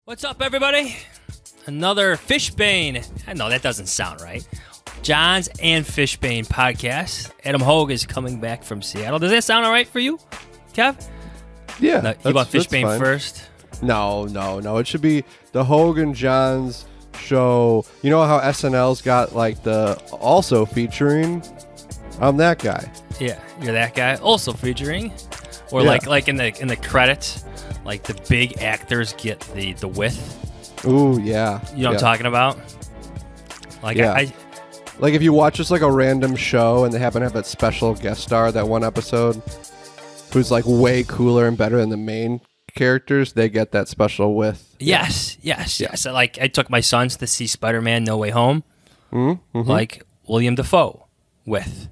What's up, everybody? Another Fishbane. No, that doesn't sound right. Jahns and Fishbane podcast. Adam Hoge is coming back from Seattle. Does that sound all right for you, Kev? Yeah. No, you want Fishbane first? No. It should be the Hoge and Jahns show. You know how SNL's got like the also featuring? I'm that guy. Yeah, you're that guy. Also featuring, or Yeah. like in the credits, like the big actors get the with. Ooh, yeah. You know what I'm talking about? Like Yeah. Like if you watch just like a random show and they happen to have that special guest star that one episode who's like way cooler and better than the main characters, they get that special with. Yes. Like I took my sons to see Spider-Man No Way Home. Mm-hmm. Like William Dafoe with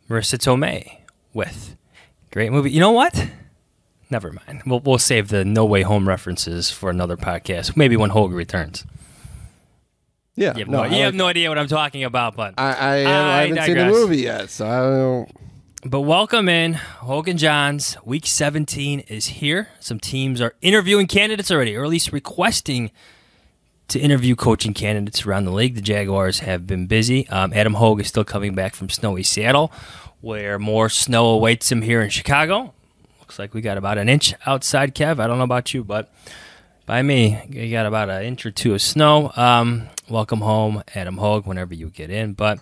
Marissa Tomei with. Great movie. You know what? Never mind. We'll save the No Way Home references for another podcast. Maybe when Hoge returns. Yeah. You have no idea what I'm talking about, but I haven't seen the movie yet, so I don't. But welcome in, Hoge and Jahns. Week 17 is here. Some teams are interviewing candidates already, or at least requesting to interview coaching candidates around the league. The Jaguars have been busy. Adam Hoge is still coming back from snowy Seattle, where more snow awaits him here in Chicago. Looks like we got about an inch outside, Kev. I don't know about you, but by me, you got about an inch or two of snow. Welcome home, Adam Hoge, whenever you get in. But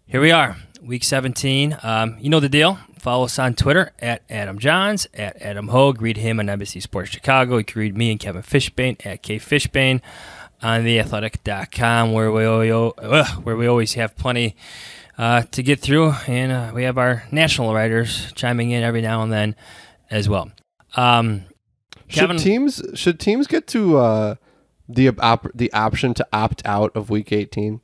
here we are, week 17. You know the deal. Follow us on Twitter at Adam Jahns, at Adam Hoge. Read him on NBC Sports Chicago. You can read me and Kevin Fishbane at KFishbane on theathletic.com, where we always have plenty to get through. And we have our national writers chiming in every now and then as well. Kevin, Should teams get to the option to opt out of Week 18?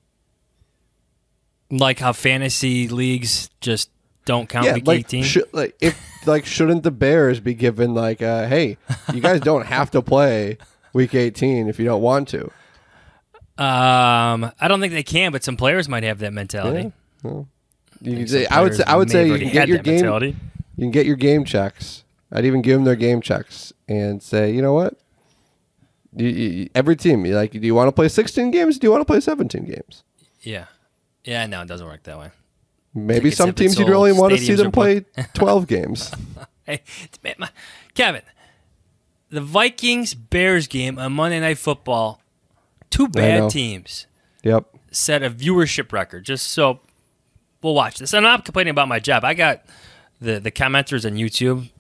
like how fantasy leagues just don't count Week 18? Shouldn't the Bears be given like, hey, you guys don't have to play Week 18 if you don't want to? I don't think they can, but some players might have that mentality. Yeah. Well, I would say you can get your game. You can get your game checks. I'd even give them their game checks and say, you know what? Every team, do you want to play 16 games? Do you want to play 17 games? Yeah, no, it doesn't work that way. Maybe some teams you'd really want to see them play 12 games. Hey, Kevin, the Vikings-Bears game on Monday Night Football, two bad teams. Yep. Set a viewership record. Just so we'll watch this. I'm not complaining about my job. I got the commenters on YouTube.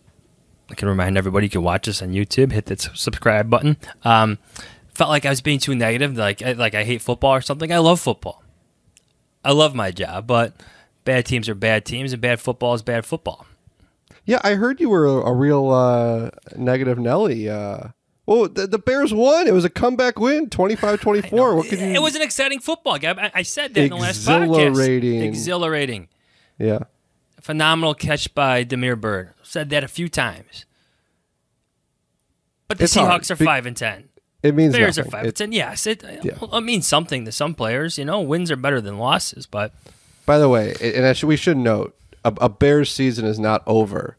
I can remind everybody you can watch this on YouTube. Hit that subscribe button. Felt like I was being too negative, like I hate football or something. I love football. I love my job, but bad teams are bad teams, and bad football is bad football. Yeah, I heard you were a real negative Nelly. The Bears won. It was a comeback win, 25-24. What could you? It was an exciting football game. I said that in the last podcast. Exhilarating. Yeah. Phenomenal catch by Demir Bird. Said that a few times. But the Seahawks are 5-10. It means Bears nothing. are 5-10. Yes, it means something to some players. Wins are better than losses. But by the way, we should note a Bears season is not over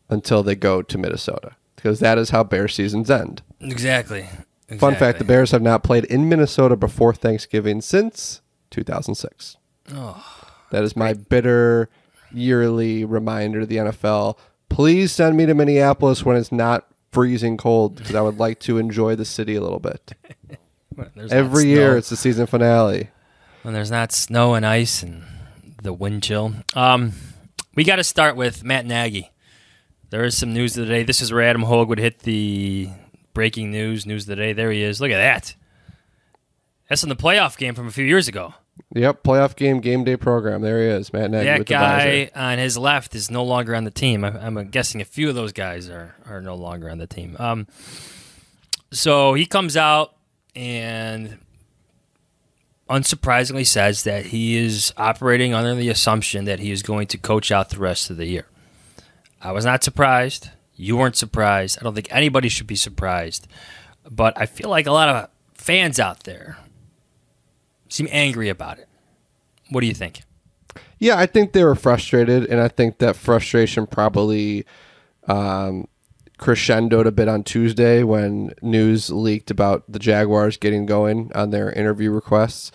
until they go to Minnesota, because that is how Bears seasons end. Exactly. Fun fact: the Bears have not played in Minnesota before Thanksgiving since 2006. Oh, that is my bitter yearly reminder to the NFL. Please send me to Minneapolis when it's not freezing cold, because I would like to enjoy the city a little bit. Every year it's the season finale. When there's not snow and ice and the wind chill. We got to start with Matt Nagy. There is some news today. This is where Adam Hoge would hit the breaking news of the day. There he is. Look at that. That's in the playoff game from a few years ago. Yep, playoff game day program. There he is, Matt Nagy. That with guy the visor. on his left is no longer on the team. I'm guessing a few of those guys are no longer on the team. So he comes out and unsurprisingly says that he is operating under the assumption that he is going to coach out the rest of the year. I was not surprised. You weren't surprised. I don't think anybody should be surprised. But I feel like a lot of fans out there seem angry about it. What do you think? Yeah, I think they were frustrated, and I think that frustration probably crescendoed a bit on Tuesday when news leaked about the Jaguars getting going on their interview requests.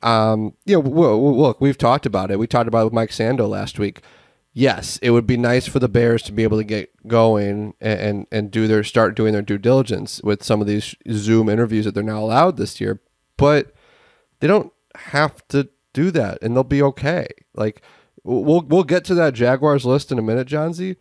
Look, we've talked about it. We talked about it with Mike Sando last week. Yes, it would be nice for the Bears to be able to get going and start doing their due diligence with some of these Zoom interviews that they're now allowed this year, but they don't have to do that, and they'll be okay. Like we'll get to that Jaguars list in a minute, Johnsy,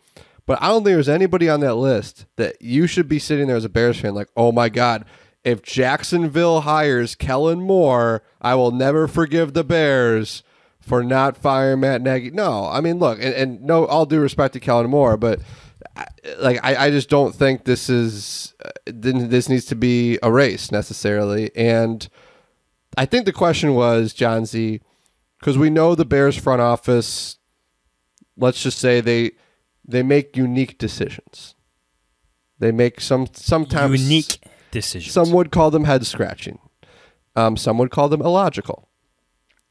but I don't think there's anybody on that list that you should be sitting there as a Bears fan like, oh my God, if Jacksonville hires Kellen Moore, I will never forgive the Bears for not firing Matt Nagy. No, I mean, look, and no, all due respect to Kellen Moore, but I just don't think this needs to be a race necessarily. And I think the question was, Johnsy, because we know the Bears front office, let's just say they make unique decisions. They make sometimes unique decisions. Some would call them head scratching. Some would call them illogical.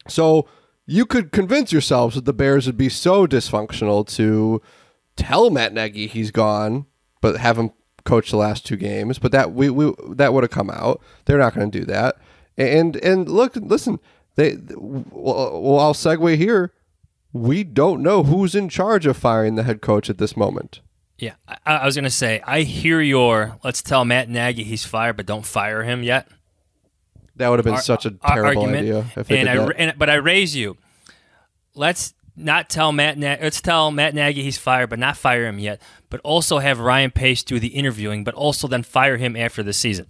So you could convince yourselves that the Bears would be so dysfunctional to tell Matt Nagy he's gone, but have him coach the last 2 games. But that that would have come out. They're not going to do that. And listen. I'll segue here. We don't know who's in charge of firing the head coach at this moment. Yeah, I was going to say, I hear your let's tell Matt Nagy he's fired, but don't fire him yet. That would have been such a terrible argument. Idea if they did that. But I raise you. Let's tell Matt Nagy he's fired, but not fire him yet. But also have Ryan Pace do the interviewing, but also then fire him after the season.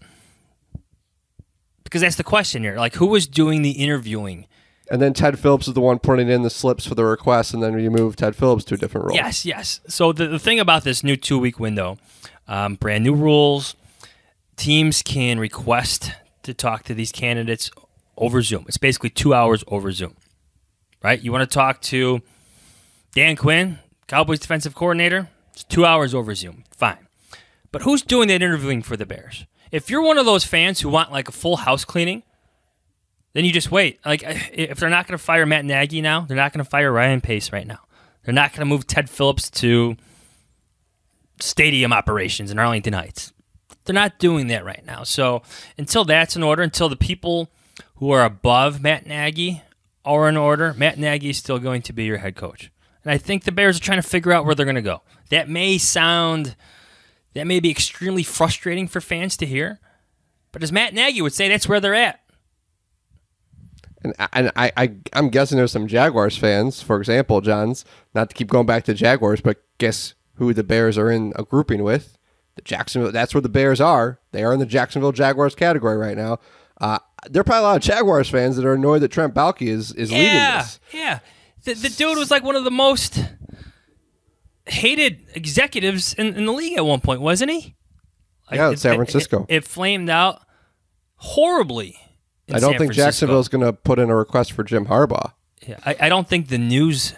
Because that's the question here. Like, who was doing the interviewing? And then Ted Phillips is the one putting in the slips for the request, and then you move Ted Phillips to a different role. Yes. So the thing about this new 2-week window, brand new rules, teams can request to talk to these candidates over Zoom. It's basically 2 hours over Zoom, right? You want to talk to Dan Quinn, Cowboys defensive coordinator? It's 2 hours over Zoom. Fine. But who's doing that interviewing for the Bears? If you're one of those fans who want like a full house cleaning, then you just wait. Like, if they're not going to fire Matt Nagy now, they're not going to fire Ryan Pace right now. They're not going to move Ted Phillips to stadium operations in Arlington Heights. They're not doing that right now. So until that's in order, until the people who are above Matt Nagy are in order, Matt Nagy is still going to be your head coach. And I think the Bears are trying to figure out where they're going to go. That may be extremely frustrating for fans to hear, but as Matt Nagy would say, that's where they're at. And I'm guessing there's some Jaguars fans, for example, Jahns, not to keep going back to Jaguars, but guess who the Bears are in a grouping with? The Jacksonville. That's where the Bears are. They are in the Jacksonville Jaguars category right now. There are probably a lot of Jaguars fans that are annoyed that Trent Baalke is leading this. Yeah. The dude was like one of the most hated executives in the league at one point, wasn't he? Like, San Francisco. It flamed out horribly. I don't think Jacksonville's going to put in a request for Jim Harbaugh. Yeah, I don't think the news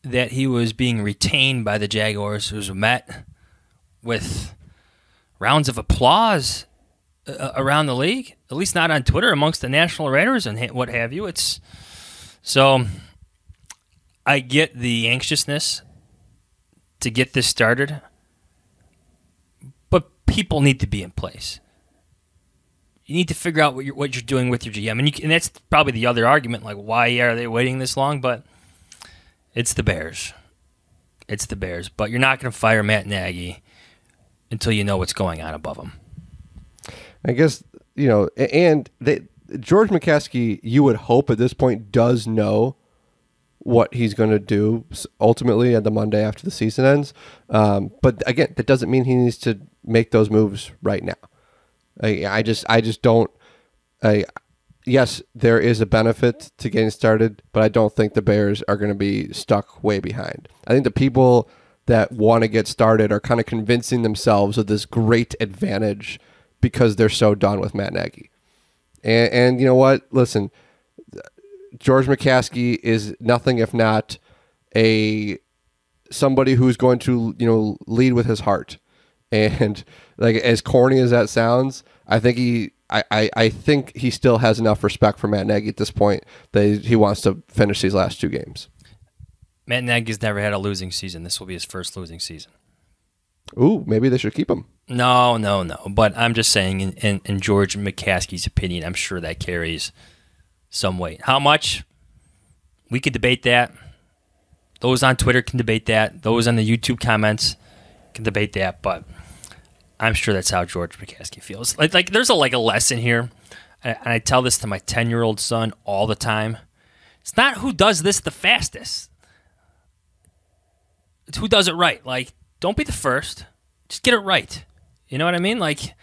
that he was being retained by the Jaguars was met with rounds of applause around the league, at least not on Twitter amongst the national writers and what have you. So I get the anxiousness to get this started, but people need to be in place. You need to figure out what you're doing with your GM, and that's probably the other argument. Like, why are they waiting this long? But it's the Bears. But you're not going to fire Matt Nagy until you know what's going on above him. I guess George McCaskey, you would hope at this point does know what he's going to do ultimately on the Monday after the season ends. But again, that doesn't mean he needs to make those moves right now. I just don't. Yes, there is a benefit to getting started, but I don't think the Bears are going to be stuck way behind. I think the people that want to get started are kind of convincing themselves of this great advantage because they're so done with Matt Nagy. And you know what? Listen, George McCaskey is nothing if not somebody who's going to lead with his heart. And like, as corny as that sounds, I think he still has enough respect for Matt Nagy at this point that he wants to finish these last 2 games. Matt Nagy's never had a losing season. This will be his first losing season. Ooh, maybe they should keep him. No. But I'm just saying, in George McCaskey's opinion, I'm sure that carries some weight. How much? We could debate that. Those on Twitter can debate that. Those on the YouTube comments can debate that. But I'm sure that's how George McCaskey feels. Like there's a lesson here, and I tell this to my 10-year-old son all the time. It's not who does this the fastest. It's who does it right. Like, don't be the first. Just get it right. You know what I mean? Like,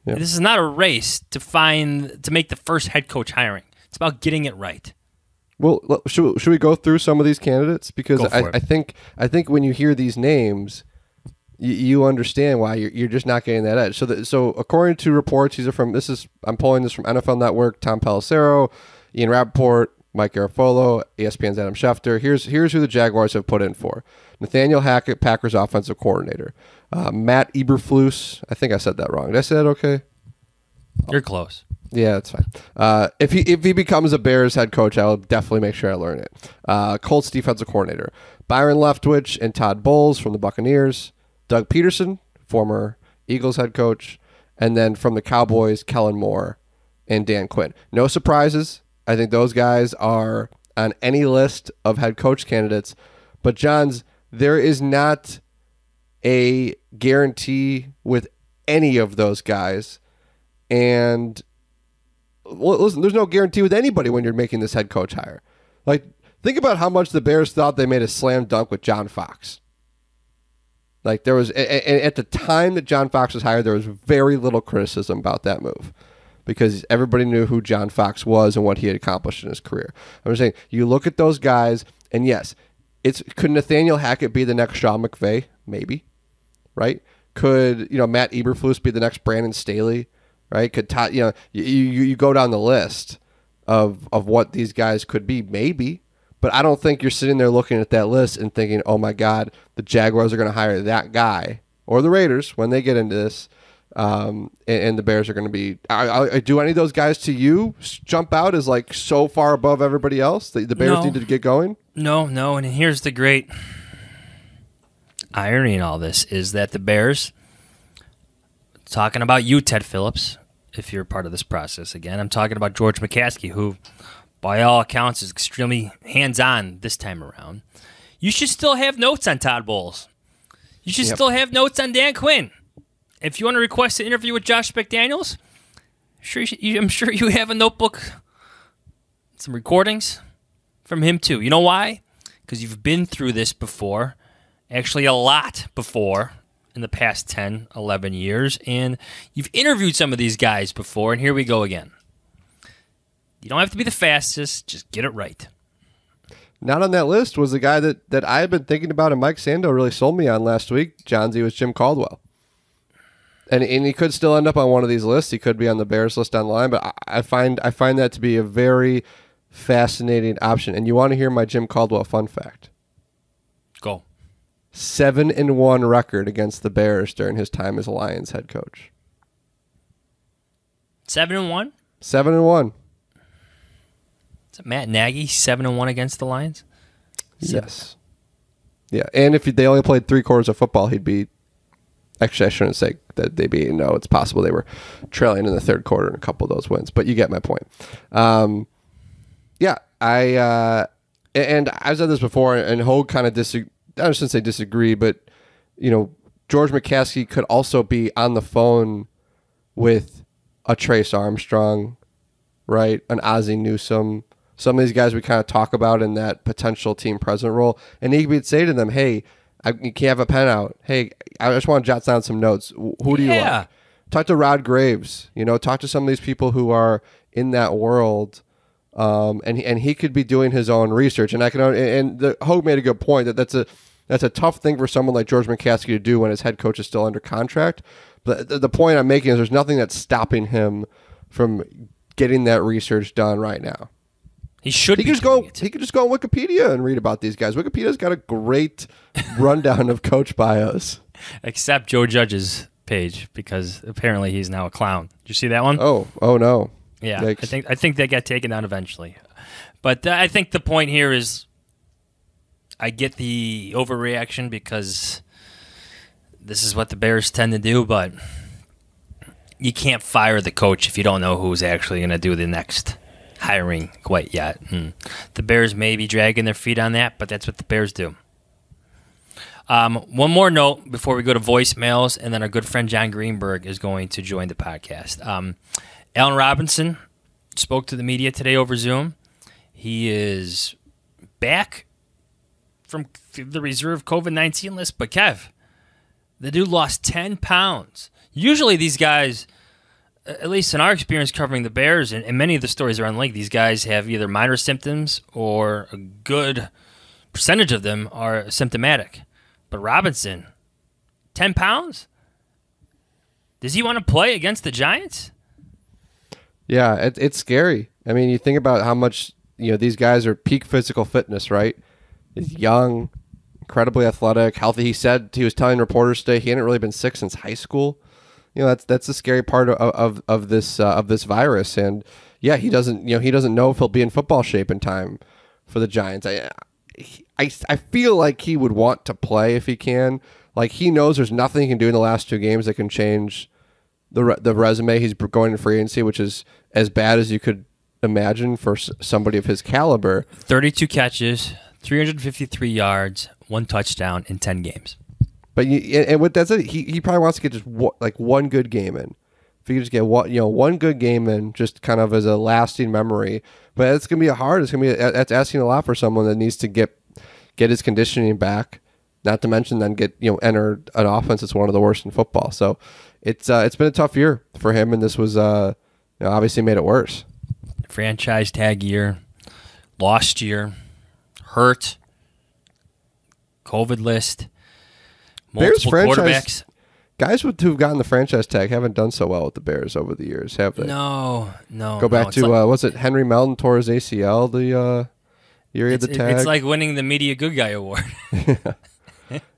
This is not a race to make the first head coach hiring. It's about getting it right. Well, should we go through some of these candidates? Because I think when you hear these names, you understand why you're just not getting that edge. So according to reports, I'm pulling this from NFL Network, Tom Pelissero, Ian Rappaport, Mike Garafolo, ESPN's Adam Schefter. Here's who the Jaguars have put in for: Nathaniel Hackett, Packers offensive coordinator; Matt Eberflus. I think I said that wrong. Did I say that okay? You're close. Yeah, that's fine. If he becomes a Bears head coach, I will definitely make sure I learn it. Colts defensive coordinator: Byron Leftwich and Todd Bowles from the Buccaneers; Doug Peterson, former Eagles head coach; and then from the Cowboys, Kellen Moore and Dan Quinn. No surprises. I think those guys are on any list of head coach candidates. But Jahns, there is not a guarantee with any of those guys. And listen, there's no guarantee with anybody when you're making this head coach hire. Like, think about how much the Bears thought they made a slam dunk with John Fox. Like, there was, at the time that John Fox was hired, there was very little criticism about that move because everybody knew who John Fox was and what he had accomplished in his career. I'm just saying, you look at those guys, and yes, could Nathaniel Hackett be the next Sean McVay? Maybe, right? Could Matt Eberflus be the next Brandon Staley? Right? Could Todd, you go down the list of what these guys could be, maybe, but I don't think you're sitting there looking at that list and thinking, oh my God, the Jaguars are going to hire that guy, or the Raiders when they get into this, and the Bears are going to be. Do any of those guys to you jump out as like so far above everybody else that the Bears need to get going? No, and here's the great irony in all this is that the Bears, talking about you, Ted Phillips, if you're part of this process again, I'm talking about George McCaskey, who, by all accounts, is extremely hands-on this time around. You should still have notes on Todd Bowles. You should still have notes on Dan Quinn. If you want to request an interview with Josh McDaniels, I'm sure you have a notebook, some recordings from him too. You know why? Because you've been through this before, actually a lot before, in the past 10, 11 years, and you've interviewed some of these guys before, and here we go again. You don't have to be the fastest, just get it right. Not on that list was the guy that I had been thinking about, and Mike Sando really sold me on last week. Johnsy was Jim Caldwell. And he could still end up on one of these lists. He could be on the Bears list online, but I find that to be a very fascinating option. And you want to hear my Jim Caldwell fun fact? Go. 7-1 record against the Bears during his time as Lions head coach. 7-1? 7-1. Is it Matt Nagy 7-1 against the Lions? Yes. Yeah, and if they only played 3 quarters of football, he'd be. Actually, I shouldn't say that they'd be. No, it's possible they were trailing in the third quarter in a couple of those wins, but you get my point. Yeah, and I've said this before, and Hoge kind of I shouldn't say disagree, but George McCaskey could also be on the phone with a Trace Armstrong, right? An Ozzie Newsome, some of these guys we kind of talk about in that potential team president role, and he would say to them, "Hey, you can't have a pen out. Hey, I just want to jot down some notes. Who do you like? Talk to Rod Graves. Talk to some of these people who are in that world." And he could be doing his own research, and the Hoge made a good point that's a tough thing for someone like George McCaskey to do when his head coach is still under contract. But the point I'm making is there's nothing that's stopping him from getting that research done right now. He could just go on Wikipedia and read about these guys. Wikipedia's got a great rundown of coach bios, except Joe Judge's page because apparently he's now a clown. Did you see that one? Oh no. Yeah, yikes. I think that got taken down eventually. But I think the point here is I get the overreaction because this is what the Bears tend to do, but you can't fire the coach if you don't know who's actually going to do the next hiring quite yet. The Bears may be dragging their feet on that, but that's what the Bears do. One more note before we go to voicemails, and then our good friend Jon Greenberg is going to join the podcast. Allen Robinson spoke to the media today over Zoom. He is back from the reserve COVID-19 list, but Kev, the dude lost 10 pounds. Usually these guys, at least in our experience covering the Bears, and many of the stories around the league, these guys have either minor symptoms or a good percentage of them are symptomatic. But Robinson, 10 pounds? Does he want to play against the Giants? Yeah, it's scary. I mean, you think about how much, these guys are peak physical fitness, right? He's young, incredibly athletic, healthy. He said, he was telling reporters today, he hadn't really been sick since high school. That's the scary part of this virus. And yeah, he doesn't know if he'll be in football shape in time for the Giants. I feel like he would want to play if he can. Like, he knows there's nothing he can do in the last 2 games that can change the resume. He's going to free agency, which is as bad as you could imagine for somebody of his caliber. 32 catches, 353 yards, 1 touchdown in 10 games. But with that said, he probably wants to get just one good game in. If you could just get one good game in, just kind of as a lasting memory. But it's gonna be hard. That's asking a lot for someone that needs to get his conditioning back. Not to mention then enter an offense that's one of the worst in football. So it's been a tough year for him, and this was obviously made it worse. Franchise tag year, lost year, hurt, COVID list, multiple quarterbacks. Guys who've gotten the franchise tag haven't done so well with the Bears over the years, have they? No. Go back to, was it Henry Melton tore his ACL the year he had the tag? It's like winning the Media Good Guy Award. I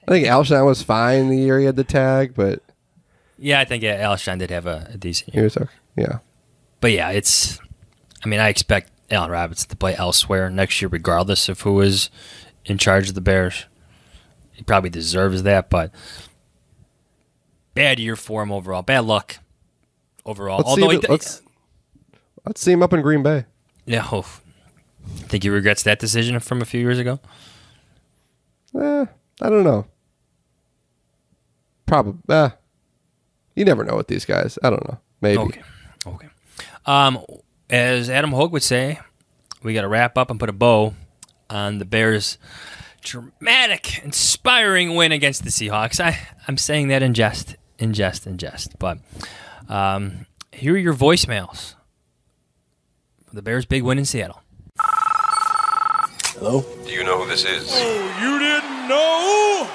think Alshon was fine the year he had the tag, but... Yeah, I think Alshon did have a decent year. He was okay, yeah. But yeah, I expect Allen Robinson to play elsewhere next year regardless of who is in charge of the Bears. He probably deserves that, but... Bad year for him overall. Bad luck overall. Let's see him up in Green Bay. Yeah. Think he regrets that decision from a few years ago? I don't know. Probably. You never know with these guys. I don't know. Maybe. Okay. As Adam Hoge would say, we got to wrap up and put a bow on the Bears' dramatic, inspiring win against the Seahawks. I'm saying that in jest. But here are your voicemails for the Bears' big win in Seattle. Hello? Do you know who this is? Oh, you didn't know?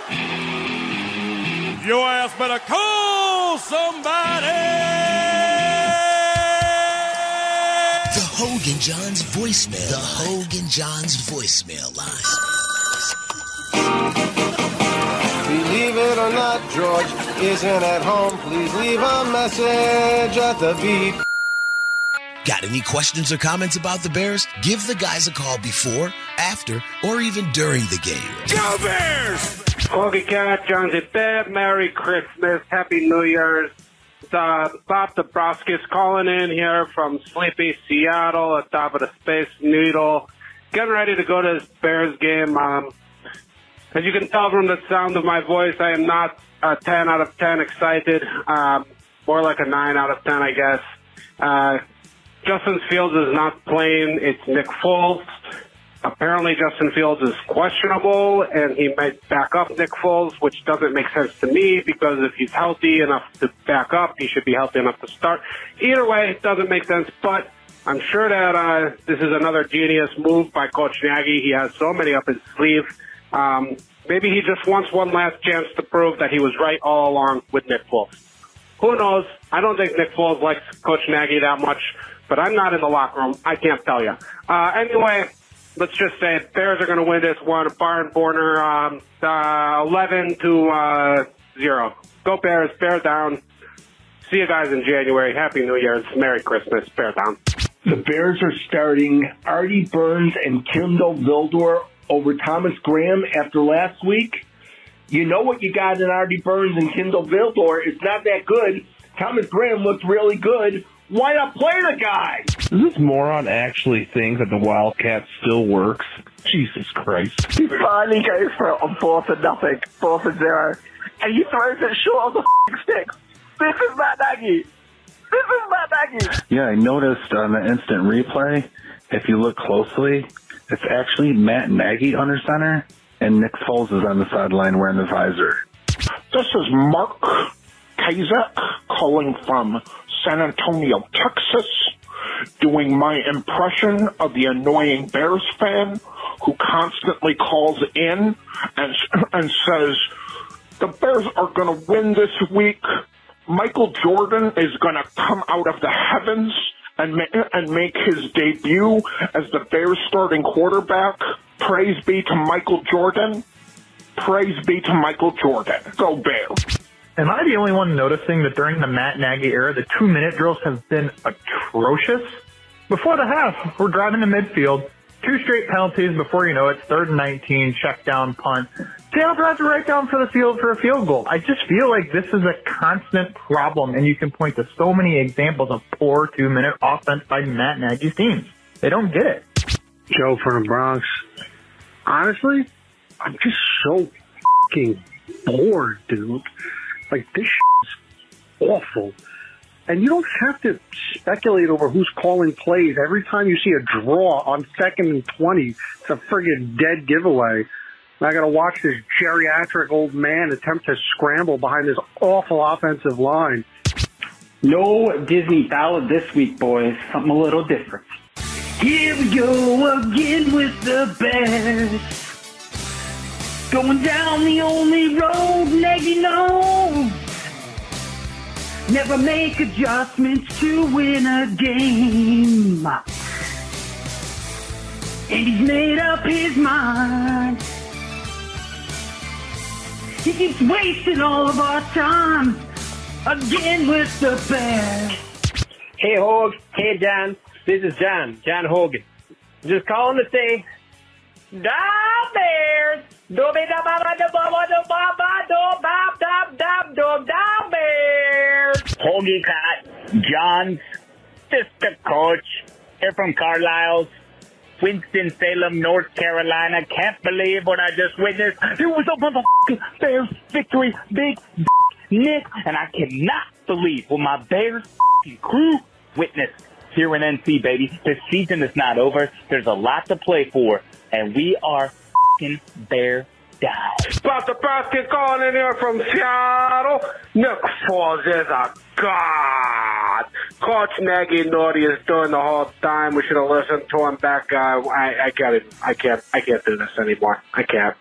Your ass better call somebody! The Hoge and Jahns voicemail. The Hoge and Jahns voicemail line. Believe it or not, George isn't at home. Please leave a message at the beep. Got any questions or comments about the Bears? Give the guys a call before, after, or even during the game. Go Bears! Hoge Cat, John's at bed. Merry Christmas. Happy New Year's. It's Bob Dabrowski's calling in here from sleepy Seattle atop of the Space Needle. Getting ready to go to this Bears game. As you can tell from the sound of my voice, I am not a 10 out of 10 excited. More like a 9 out of 10, I guess. Justin Fields is not playing. It's Nick Foles. Apparently, Justin Fields is questionable, and he might back up Nick Foles, which doesn't make sense to me because if he's healthy enough to back up, he should be healthy enough to start. Either way, it doesn't make sense, but I'm sure that this is another genius move by Coach Nagy. He has so many up his sleeve. Maybe he just wants one last chance to prove that he was right all along with Nick Foles. Who knows? I don't think Nick Foles likes Coach Nagy that much, but I'm not in the locker room. I can't tell you. Anyway, let's just say Bears are going to win this one. Barn Borner, 11-0. Go Bears. Bear down. See you guys in January. Happy New Year's. Merry Christmas. Bear down. The Bears are starting Artie Burns and Kindle Vildor over Thomas Graham after last week. You know what you got in Artie Burns and Kendall Vildor. It's not that good. Thomas Graham looked really good. Why not play the guy? Does this moron actually think that the Wildcat still works? Jesus Christ. He finally goes for it on 4-0, 4-0. And he throws it short of the sticks. This is Matt Nagy. Yeah, I noticed on the instant replay, if you look closely, it's actually Matt Nagy under center, and Nick Foles is on the sideline wearing the visor. This is Mark Kazak calling from San Antonio, Texas, doing my impression of the annoying Bears fan who constantly calls in and says, the Bears are going to win this week. Michael Jordan is going to come out of the heavens and make his debut as the Bears starting quarterback. Praise be to Michael Jordan. Praise be to Michael Jordan. Go Bears. Am I the only one noticing that during the Matt Nagy era, the 2-minute drills have been atrocious? Before the half, we're driving to midfield, 2 straight penalties before you know it, 3rd and 19, check down, punt. Seattle drives right down for the field for a field goal. I just feel like this is a constant problem, and you can point to so many examples of poor 2-minute offense by Matt Nagy's teams. They don't get it. Joe from the Bronx. Honestly, I'm just so fucking bored, dude. Like, this is awful. And you don't have to speculate over who's calling plays. Every time you see a draw on 2nd and 20, it's a friggin' dead giveaway. And I got to watch this geriatric old man attempt to scramble behind this awful offensive line. No Disney ballad this week, boys. Something a little different. Here we go again with the Bears. Going down the only road Nagy knows. Never make adjustments to win a game. And he's made up his mind. He keeps wasting all of our time. Again with the Bears. Hey, Hoge. Hey, John. This is John Hoge. Just calling to say, da Bears. Da Bears. Hoagie Cat, Jahns, sister coach, here from Carlisle, Winston-Salem, North Carolina. Can't believe what I just witnessed. It was a motherfucking Bears victory, big Nick, and I cannot believe what my Bears crew witnessed here in NC, baby. This season is not over. There's a lot to play for, and we are Bear down. Bob Dabrowski calling in here from Seattle. Nick Foles is a god. Coach Nagy naughtiest during the whole time. We should have listened to him back. I can't do this anymore. I can't.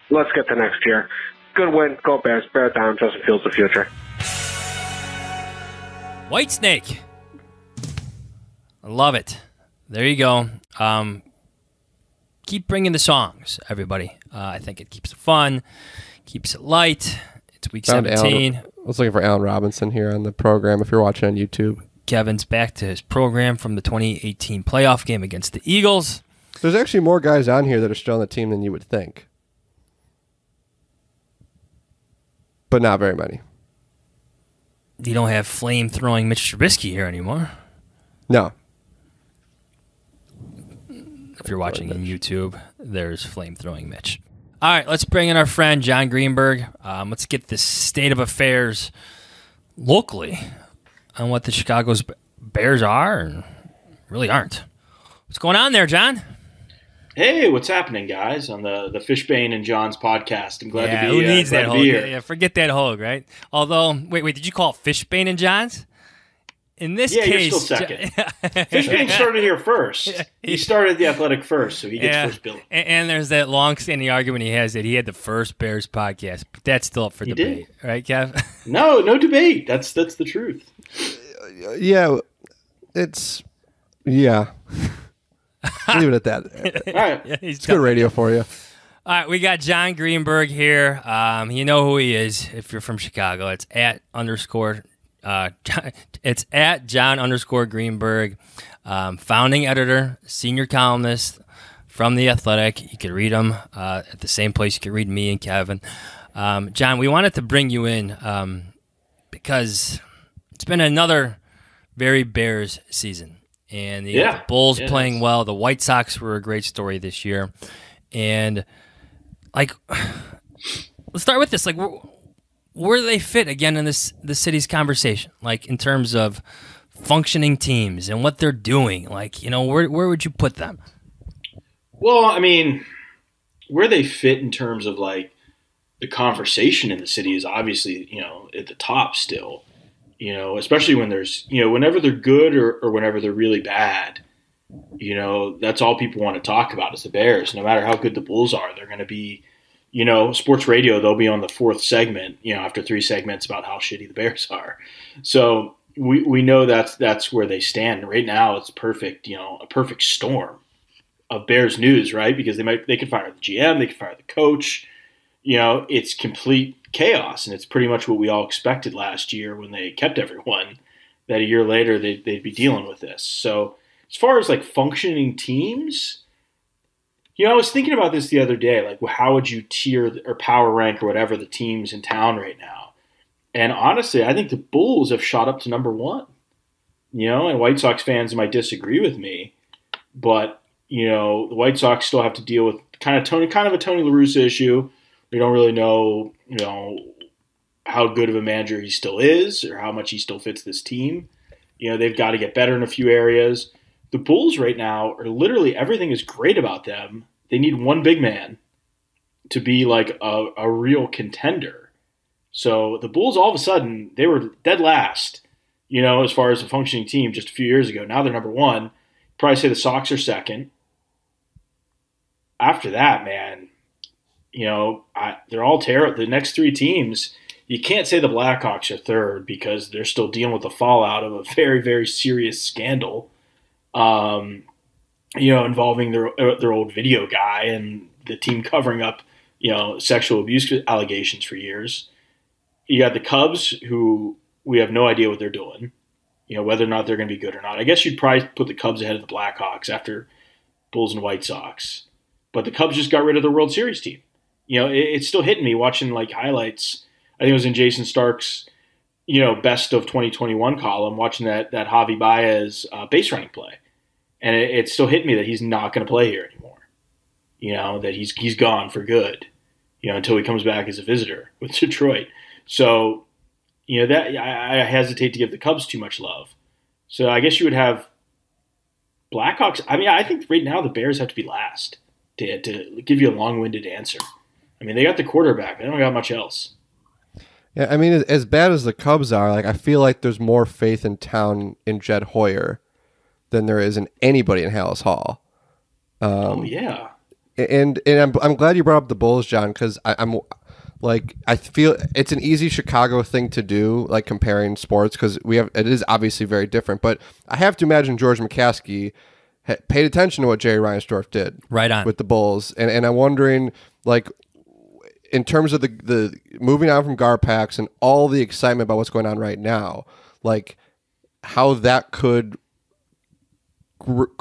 Let's get to next year. Good win. Go Bears. Bear down. Justin Fields the future. Whitesnake. I love it. There you go. Keep bringing the songs, everybody. I think it keeps it fun, keeps it light. It's week 17. I was looking for Allen Robinson here on the program if you're watching on YouTube. Kevin's back to his program from the 2018 playoff game against the Eagles. There's actually more guys on here that are still on the team than you would think. But not very many. You don't have flame-throwing Mitch Trubisky here anymore. No. If you're watching on YouTube, there's flame-throwing Mitch. All right, let's bring in our friend Jon Greenberg. Let's get the state of affairs locally on what the Chicago's Bears are and really aren't. What's going on there, John? Hey, what's happening, guys, on the Fishbane and John's podcast? I'm glad to be who needs that Hoge? Here. Yeah, forget that Hoge, right? Although, wait, did you call it Fishbane and John's? In this case, you're still second. Fishbane started here first. He started the Athletic first, so he gets first billing. And there's that long-standing argument he has that he had the first Bears podcast, but that's still up for debate, right, Kev? No debate. That's the truth. Yeah, it's Leave it at that. All right, it's good radio for you. All right, we got Jon Greenberg here. You know who he is if you're from Chicago. It's it's at Jon_Greenberg, founding editor, senior columnist from The Athletic. You can read them at the same place you can read me and Kevin. John, we wanted to bring you in because it's been another very Bears season. And the Bulls playing well. The White Sox were a great story this year. And, let's start with this. Where do they fit, again, in the city's conversation? In terms of functioning teams and what they're doing? Where would you put them? Well, I mean, where they fit in terms of, the conversation in the city is obviously, at the top still. Especially when there's, whenever they're good or whenever they're really bad, that's all people want to talk about is the Bears. No matter how good the Bulls are, they're going to be, sports radio, they'll be on the fourth segment, after 3 segments about how shitty the Bears are. So we know that's where they stand. Right now it's perfect, a perfect storm of Bears news, right? Because they could fire the GM, they could fire the coach. It's complete chaos, and it's pretty much what we all expected last year when they kept everyone, that a year later they'd be dealing with this. So as far as functioning teams, I was thinking about this the other day, how would you tier or power rank or whatever the teams in town right now? And honestly, I think the Bulls have shot up to number 1, and White Sox fans might disagree with me, but the White Sox still have to deal with kind of a Tony La Russa issue. We don't really know, how good of a manager he still is or how much he still fits this team. They've got to get better in a few areas. The Bulls right now are literally everything is great about them. They need one big man to be a real contender. So the Bulls, all of a sudden, they were dead last, as far as a functioning team just a few years ago. Now they're number 1. Probably say the Sox are second. After that, man, they're all terrible. The next 3 teams, you can't say the Blackhawks are third because they're still dealing with the fallout of a very, very serious scandal, involving their old video guy and the team covering up, sexual abuse allegations for years. You got the Cubs, who we have no idea what they're doing, whether or not they're going to be good or not. I guess you'd probably put the Cubs ahead of the Blackhawks after Bulls and White Sox. But the Cubs just got rid of the World Series team. It's still hitting me watching highlights. I think it was in Jason Stark's, best of 2021 column, watching that Javi Baez base running play. And it still hit me that he's not going to play here anymore. That he's gone for good, until he comes back as a visitor with Detroit. So, that I hesitate to give the Cubs too much love. So I guess you would have Blackhawks. I mean, I think right now the Bears have to be last to give you a long-winded answer. I mean, they got the quarterback. They don't got much else. Yeah, I mean, as bad as the Cubs are, I feel like there's more faith in town in Jed Hoyer than there is in anybody in Hallis Hall. Yeah. And I'm glad you brought up the Bulls, John, because I feel it's an easy Chicago thing to do, comparing sports, because it is obviously very different. But I have to imagine George McCaskey paid attention to what Jerry Reinsdorf did right on with the Bulls, and I'm wondering, in terms of the moving on from Garpax and all the excitement about what's going on right now, how that could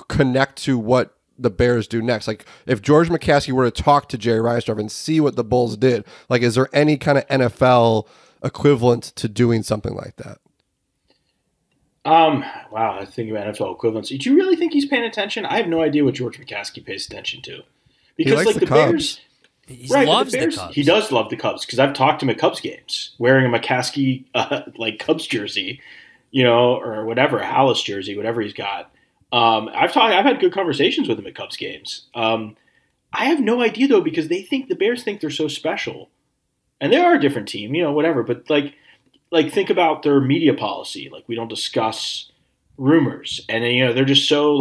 connect to what the Bears do next. If George McCaskey were to talk to Jerry Reinsdorf and see what the Bulls did, is there any kind of NFL equivalent to doing something like that? Wow, I think about NFL equivalents. Do you really think he's paying attention? I have no idea what George McCaskey pays attention to. Because he likes the Cubs. He loves the Cubs. He does love the Cubs because I've talked to him at Cubs games wearing a McCaskey Cubs jersey, or whatever, a Hallis jersey, whatever he's got. I've had good conversations with him at Cubs games. I have no idea though, because the Bears think they're so special, and they are a different team, whatever. But think about their media policy. We don't discuss rumors, and then, they're just so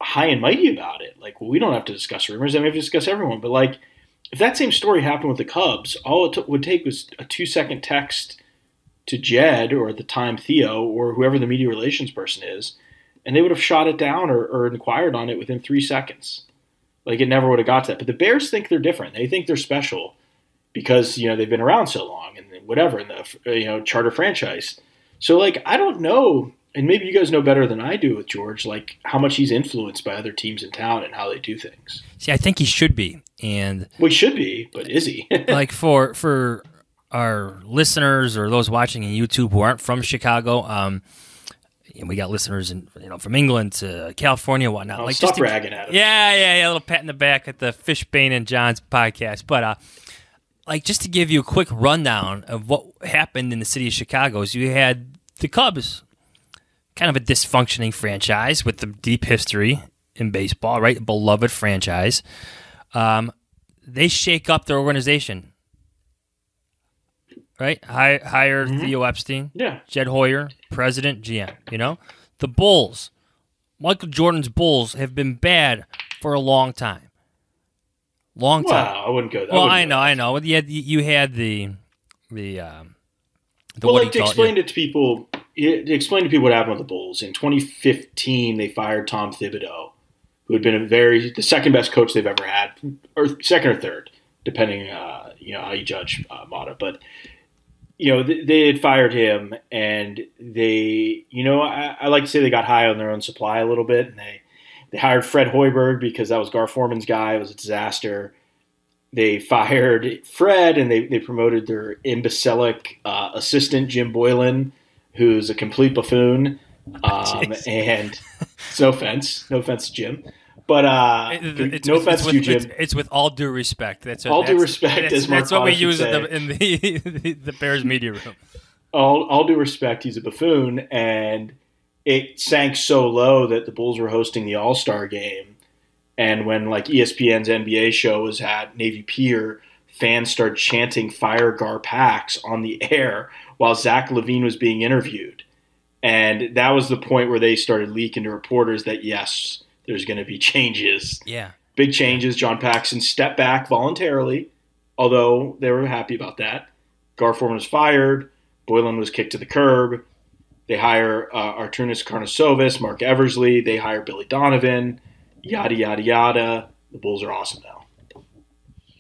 high and mighty about it. We don't have to discuss rumors. I mean, we have to discuss everyone. But if that same story happened with the Cubs, all it would take was a 2-second text to Jed, or at the time Theo, or whoever the media relations person is, and they would have shot it down or inquired on it within 3 seconds. It never would have got to that. But the Bears think they're different. They think they're special because, they've been around so long and whatever, in the, charter franchise. So, I don't know. and maybe you guys know better than I do with George, like how much he's influenced by other teams in town and how they do things. See, I think he should be, and well, he should be, but is he? Like for our listeners or those watching on YouTube who aren't from Chicago, and we got listeners from England to California and whatnot. Like stop bragging at him. Yeah, a little pat in the back at the Fishbane and Jahns podcast, but. Like, just to give you a quick rundown of what happened in the city of Chicago is you had the Cubs, kind of a dysfunctioning franchise with a deep history in baseball, right? A beloved franchise. They shake up their organization, right? Hire Theo Epstein, Jed Hoyer, president, GM, The Bulls, Michael Jordan's Bulls have been bad for a long time. Long time. Wow, I wouldn't go. Well, I know. You had the to explain it to people. To explain to people what happened with the Bulls in 2015, they fired Tom Thibodeau, who had been the second best coach they've ever had, or second or third, depending how you judge Mata. But they had fired him, and they I like to say they got high on their own supply a little bit, and they hired Fred Hoiberg because that was Gar Forman's guy. It was a disaster. They fired Fred, and they promoted their imbecilic assistant, Jim Boylan, who's a complete buffoon. And no offense to Jim. But no offense to you, Jim. It's with all due respect. That's due respect. That's what we use in the Bears media room. All due respect, he's a buffoon, and it sank so low that the Bulls were hosting the All-Star game. And when ESPN's NBA show was at Navy Pier, fans started chanting "Fire Gar Pax" on the air while Zach LaVine was being interviewed. And that was the point where they started leaking to reporters that, yes, there's going to be changes. Yeah. Big changes. John Paxson stepped back voluntarily, although they were happy about that. Gar Forman was fired. Boylan was kicked to the curb. They hire Arturas Karnisovas, Mark Eversley. They hire Billy Donovan, yada, yada, yada. The Bulls are awesome now.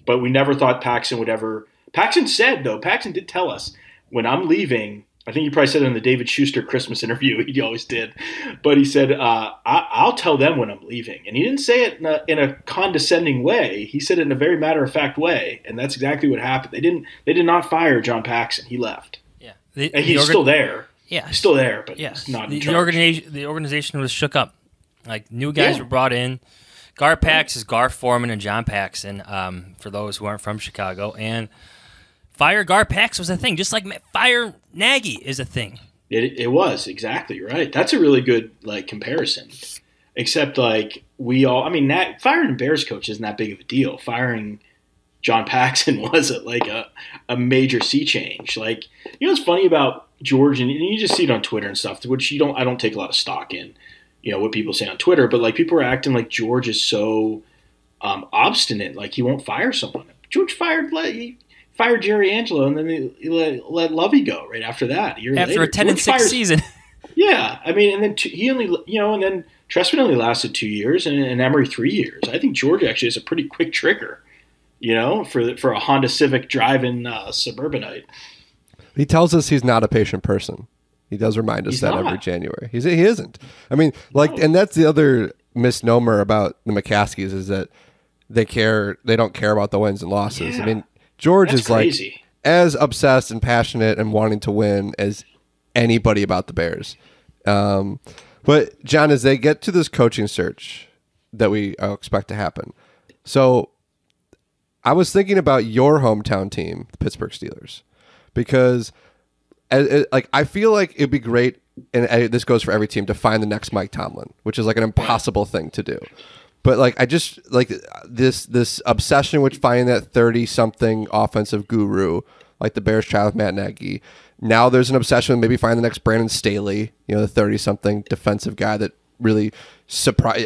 But we never thought Paxson would ever – Paxson did tell us, when I'm leaving, I think he probably said it in the David Schuster Christmas interview. He always did. But he said, I'll tell them when I'm leaving. And he didn't say it in a condescending way. He said it in a very matter-of-fact way. And that's exactly what happened. They did not fire John Paxson. He left. Yeah. And he's still there. Yeah, he's still there, but he's not in charge. The organization was shook up. New guys were brought in. Gar Pax is Gar Forman and John Paxson, for those who aren't from Chicago. And fire Gar Pax was a thing, just like fire Nagy is a thing. It was, exactly right. That's a really good comparison. Except firing a Bears coach isn't that big of a deal. Firing John Paxson was a major sea change. What's funny about George, and you just see it on Twitter and stuff, which I don't take a lot of stock in, what people say on Twitter, but people are acting like George is so obstinate, he won't fire someone. George fired Jerry Angelo, and then he let Lovey go right after that. After a 10-6 season. Yeah, and then he only, and then Trestman only lasted 2 years, and Emery 3 years. I think George actually has a pretty quick trigger, for a Honda Civic driving suburbanite. He tells us he's not a patient person. He does remind us every January. He isn't. And that's the other misnomer about the McCaskey's is that they don't care about the wins and losses. Yeah. George That's is crazy. As obsessed and passionate and wanting to win as anybody about the Bears. But John, as they get to this coaching search that we expect to happen, so I was thinking about your hometown team, the Pittsburgh Steelers. Because I feel like it'd be great, and this goes for every team, to find the next Mike Tomlin, which is an impossible thing to do. But I just this obsession with finding that 30-something offensive guru, like the Bears tried with Matt Nagy. Now there's an obsession with maybe finding the next Brandon Staley, the 30-something defensive guy that really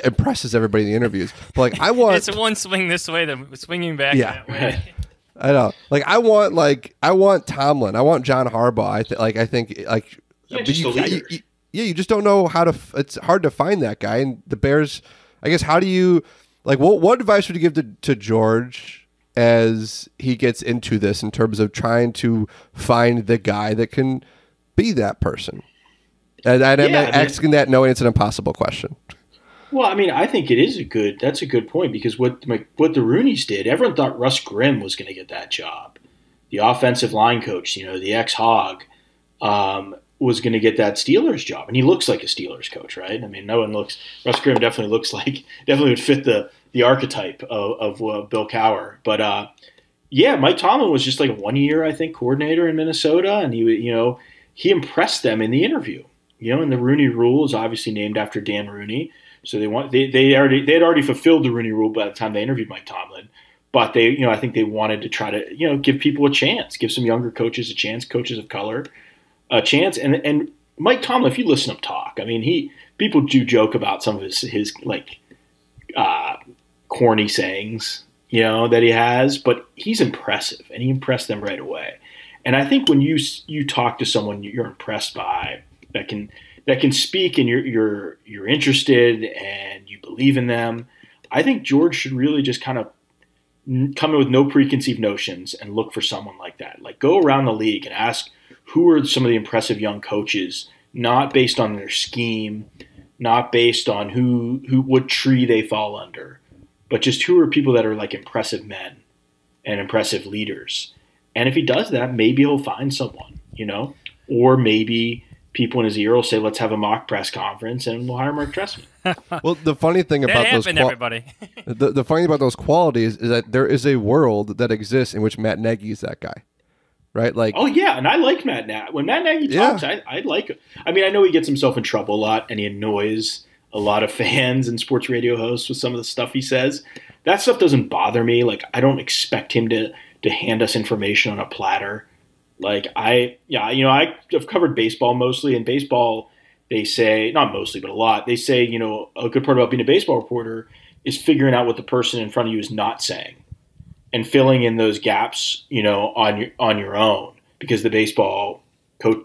impresses everybody in the interviews. But I want it's one swing this way, the swinging back that way. I know. I want Tomlin. I want John Harbaugh. I think you just don't know how to. It's hard to find that guy. And the Bears, I guess. How do you what advice would you give to George as he gets into this in terms of trying to find the guy that can be that person? I'm asking that knowing it's an impossible question. Well, I mean, I think that's a good point because what the Rooneys did, everyone thought Russ Grimm was going to get that job. The offensive line coach, the ex-Hog, was going to get that Steelers job. And he looks like a Steelers coach, right? I mean, Russ Grimm definitely would fit the archetype of Bill Cowher. But, Mike Tomlin was just like a 1 year, I think, coordinator in Minnesota. And he impressed them in the interview. And the Rooney Rule is obviously named after Dan Rooney. So they had already fulfilled the Rooney Rule by the time they interviewed Mike Tomlin, but I think they wanted to try to give people a chance, give some younger coaches a chance, coaches of color a chance, and Mike Tomlin, if you listen to him talk, I mean people do joke about some of his corny sayings that he has, but he's impressive and he impressed them right away. And I think when you talk to someone you're impressed by that can speak and you're interested and you believe in them, I think George should really just kind of come in with no preconceived notions and look for someone like that. Like go around the league and ask who are some of the impressive young coaches, not based on their scheme, not based on what tree they fall under, but just who are people that are like impressive men and impressive leaders. And if he does that, maybe he'll find someone, or maybe people in his ear will say, let's have a mock press conference and we'll hire Mark Trestman. Well, the funny thing about everybody. the funny thing about those qualities is that there is a world that exists in which Matt Nagy is that guy, right? Like, oh yeah, and I like Matt Nagy. When Matt Nagy talks, I like it. I mean, I know he gets himself in trouble a lot and he annoys a lot of fans and sports radio hosts with some of the stuff he says. That stuff doesn't bother me. Like, I don't expect him to hand us information on a platter. Like I've covered baseball mostly, and baseball, they say, not mostly, but a lot, they say, a good part about being a baseball reporter is figuring out what the person in front of you is not saying and filling in those gaps, on your own, because the baseball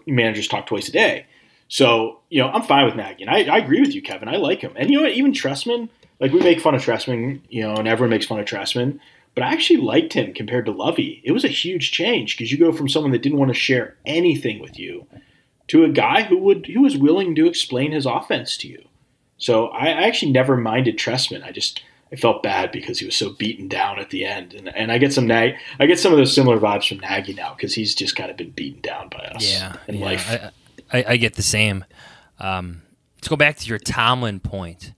managers talk twice a day. So, I'm fine with Nagy. And I agree with you, Kevin. I like him. And even Trestman, like we make fun of Trestman, and everyone makes fun of Trestman. But I actually liked him compared to Lovey. It was a huge change because you go from someone that didn't want to share anything with you to a guy who was willing to explain his offense to you. So I actually never minded Trestman. I felt bad because he was so beaten down at the end, and I get some of those similar vibes from Nagy now because he's just kind of been beaten down by us in life. I get the same. Let's go back to your Tomlin point.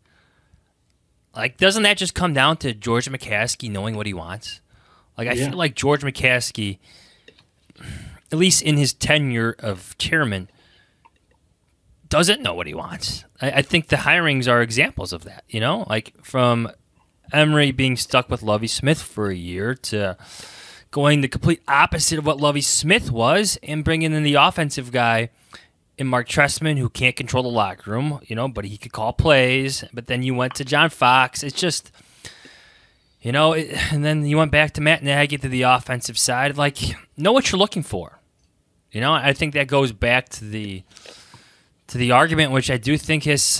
Like, doesn't that just come down to George McCaskey knowing what he wants? Like, I feel like George McCaskey, at least in his tenure of chairman, doesn't know what he wants. I think the hirings are examples of that, like from Emery being stuck with Lovie Smith for a year to going the complete opposite of what Lovie Smith was and bringing in the offensive guy in Mark Trestman, who can't control the locker room, but he could call plays. But then you went to John Fox. It's just, and then you went back to Matt Nagy to the offensive side. Like, know what you're looking for. I think that goes back to the argument, which I do think is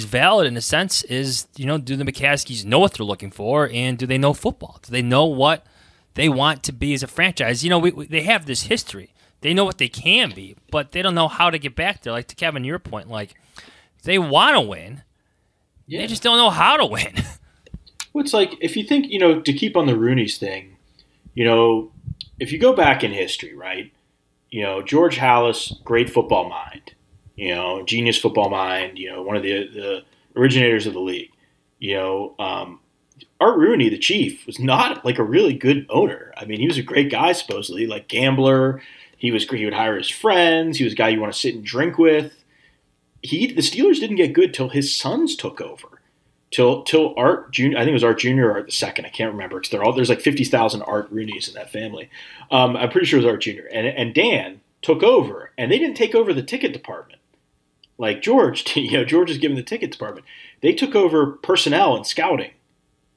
valid in a sense, is, do the McCaskies know what they're looking for, and do they know football? Do they know what they want to be as a franchise? They have this history. They know what they can be, but they don't know how to get back there. Like, to Kevin, your point, like, they want to win. Yeah. They just don't know how to win. Well, it's like, if you think, to keep on the Rooneys thing, if you go back in history, right, George Halas, great football mind, genius football mind, one of the originators of the league. Art Rooney, the chief, was not like a really good owner. I mean, he was a great guy, supposedly, like gambler. He would hire his friends. He was a guy you want to sit and drink with. The Steelers didn't get good till his sons took over. Till Art Jr. I think it was Art Jr. or Art the second. I can't remember because there's like 50,000 Art Rooneys in that family. I'm pretty sure it was Art Jr. And Dan took over, and they didn't take over the ticket department like George. George is given the ticket department. They took over personnel and scouting,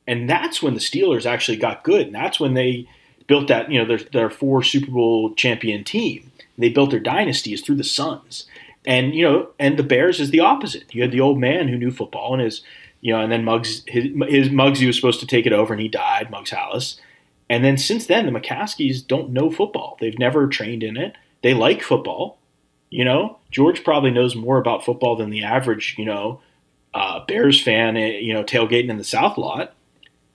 and that's when the Steelers actually got good. And that's when they built that, their 4 Super Bowl champion team. They built their dynasties through the sons. And, and the Bears is the opposite. You had the old man who knew football and and then Muggs, his Muggsy was supposed to take it over and he died, Muggs Halas. And then since then, the McCaskey's don't know football. They've never trained in it. They like football. You know, George probably knows more about football than the average, Bears fan, tailgating in the South lot.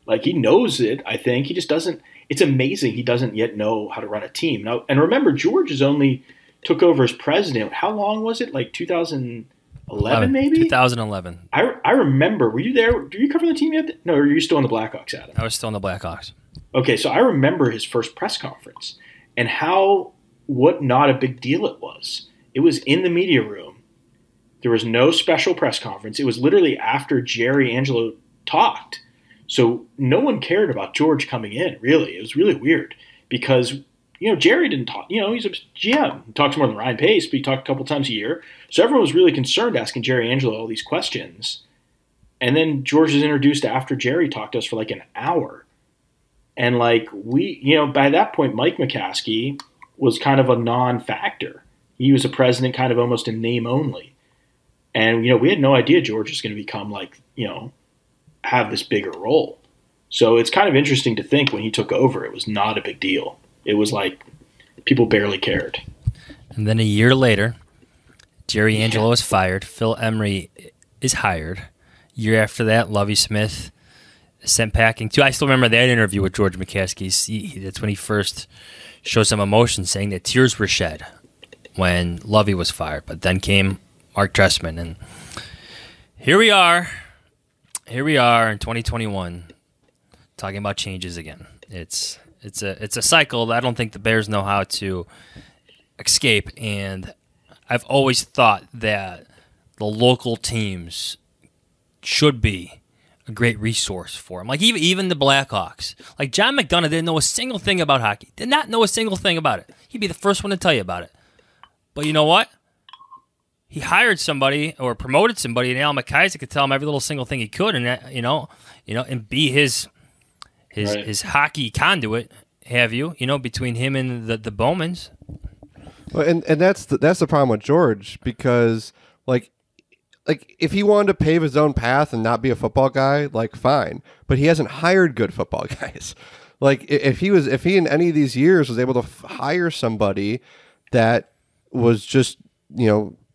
Like, he knows it, I think. He just doesn't – it's amazing he doesn't yet know how to run a team. Now, and remember, George has only took over as president. How long was it? Like 2011 maybe? 2011. I remember. Were you there? Were you covering the team yet? No, were you still on the Blackhawks, Adam? I was still on the Blackhawks. Okay, so I remember his first press conference and what not a big deal it was. It was in the media room. There was no special press conference. It was literally after Jerry Angelo talked. So no one cared about George coming in, really. It was really weird because, Jerry didn't talk. He's a GM. He talks more than Ryan Pace, but he talked a couple times a year. So everyone was really concerned asking Jerry Angelo all these questions. And then George was introduced after Jerry talked to us for like an hour. And by that point, Mike McCaskey was kind of a non-factor. He was a president kind of almost in name only. And, we had no idea George was going to become have this bigger role. So it's kind of interesting to think when he took over, it was not a big deal. It was like people barely cared. And then a year later, Jerry Angelo is fired. Phil Emery is hired. Year after that, Lovie Smith is sent packing too. I still remember that interview with George McCaskey. That's when he first showed some emotion, saying that tears were shed when Lovie was fired. But then came Mark Trestman, and here we are. Here we are in 2021, talking about changes again. It's a cycle that I don't think the Bears know how to escape, and I've always thought that the local teams should be a great resource for them. Like even the Blackhawks. Like John McDonough didn't know a single thing about hockey. Did not know a single thing about it. He'd be the first one to tell you about it. But you know what? He hired somebody or promoted somebody, and Al McCaskey could tell him every little single thing he could, and and be his hockey conduit. Have you between him and the Bowmans? Well, and that's the problem with George, because like if he wanted to pave his own path and not be a football guy, fine, but he hasn't hired good football guys. Like if he in any of these years was able to hire somebody that was just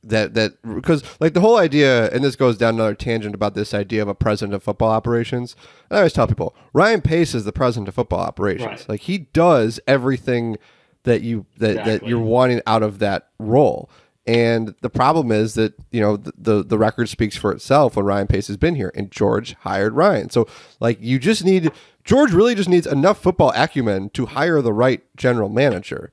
that because the whole idea, and this goes down another tangent about this idea of a president of football operations. I always tell people Ryan Pace is the president of football operations. Right. He does everything that you're wanting out of that role. And the problem is that the record speaks for itself when Ryan Pace has been here, and George hired Ryan. So George really just needs enough football acumen to hire the right general manager,